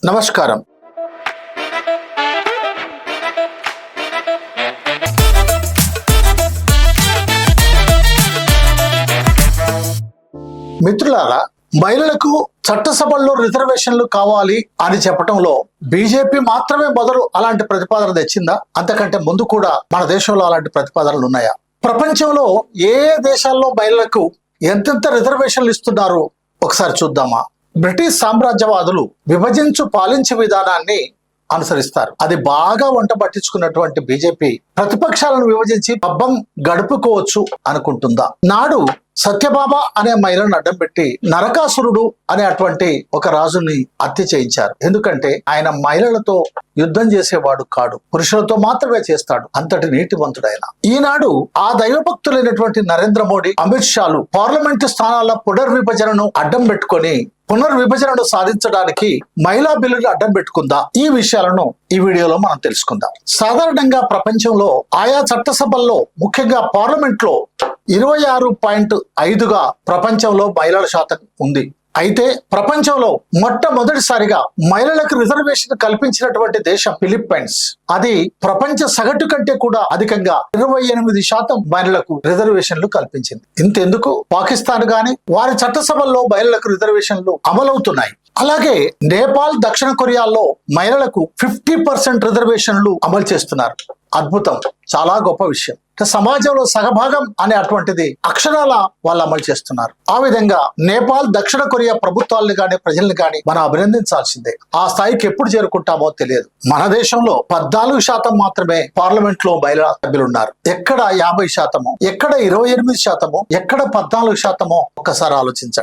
నమస్కారం. మిత్రులారా, మహిళలకు చట్టసభల్లో రిజర్వేషన్లు కావాలి అని చెప్పడంలో బీజేపీ మాత్రమే మొదలు అలాంటి ప్రతిపాదన తెచ్చిందా? అంతకంటే ముందు కూడా మన దేశంలో అలాంటి ప్రతిపాదనలు ఉన్నాయా? ప్రపంచంలో ఏ దేశాల్లో మహిళలకు ఎంతెంత రిజర్వేషన్లు ఇస్తున్నారో ఒకసారి చూద్దామా? బ్రిటిష్ సామ్రాజ్యవాదులు విభజించు పాలించే విధానాన్ని అనుసరిస్తారు. అది బాగా వంట పట్టించుకున్నటువంటి బీజేపీ ప్రతిపక్షాలను విభజించి పబ్బం గడుపుకోవచ్చు అనుకుంటుందా? నాడు సత్యభామ అనే మహిళను అడ్డం పెట్టి నరకాసురుడు అనే అటువంటి ఒక రాజుని హత్య చేయించారు. ఎందుకంటే ఆయన మహిళలతో యుద్ధం చేసేవాడు కాడు, పురుషులతో మాత్రమే చేస్తాడు. అంతటి నీతివంతుడైన ఈనాడు ఆ దైవభక్తులైనటువంటి నరేంద్ర మోడీ, అమిత్ షాలు పార్లమెంటు స్థానాల పునర్విభజనను అడ్డం పెట్టుకొని పునర్విభజనను సాధించడానికి మహిళా బిల్లును అడ్డం పెట్టుకుందా? ఈ విషయాలను ఈ వీడియోలో మనం తెలుసుకుందాం. సాధారణంగా ప్రపంచంలో ఆయా చట్టసభల్లో, ముఖ్యంగా పార్లమెంట్ లో 26.5గా ప్రపంచంలో మహిళల శాతం ఉంది. అయితే ప్రపంచంలో మొట్టమొదటిసారిగా మహిళలకు రిజర్వేషన్ కల్పించినటువంటి దేశం ఫిలిప్పైన్స్. అది ప్రపంచ సగటు కంటే కూడా అధికంగా 28% మహిళలకు రిజర్వేషన్లు కల్పించింది. ఇంతెందుకు, పాకిస్తాన్ గాని వారి చట్టసభల్లో మహిళలకు రిజర్వేషన్లు అమలవుతున్నాయి. అలాగే నేపాల్, దక్షిణ కొరియాల్లో మహిళలకు 50% రిజర్వేషన్లు అమలు చేస్తున్నారు. అద్భుతం, చాలా గొప్ప విషయం. సమాజంలో సగభాగం అనే అటువంటిది అక్షరాల వాళ్ళు అమలు చేస్తున్నారు. ఆ విధంగా నేపాల్, దక్షిణ కొరియా ప్రభుత్వాలను కానీ ప్రజల్ని కానీ మనం అభినందించాల్సిందే. ఆ స్థాయికి ఎప్పుడు చేరుకుంటామో తెలియదు. మన దేశంలో 14% మాత్రమే పార్లమెంట్ లో మహిళా సభ్యులు ఉన్నారు. ఎక్కడ 50%, ఎక్కడ 28%, ఎక్కడ 14%? ఒక్కసారి ఆలోచించండి.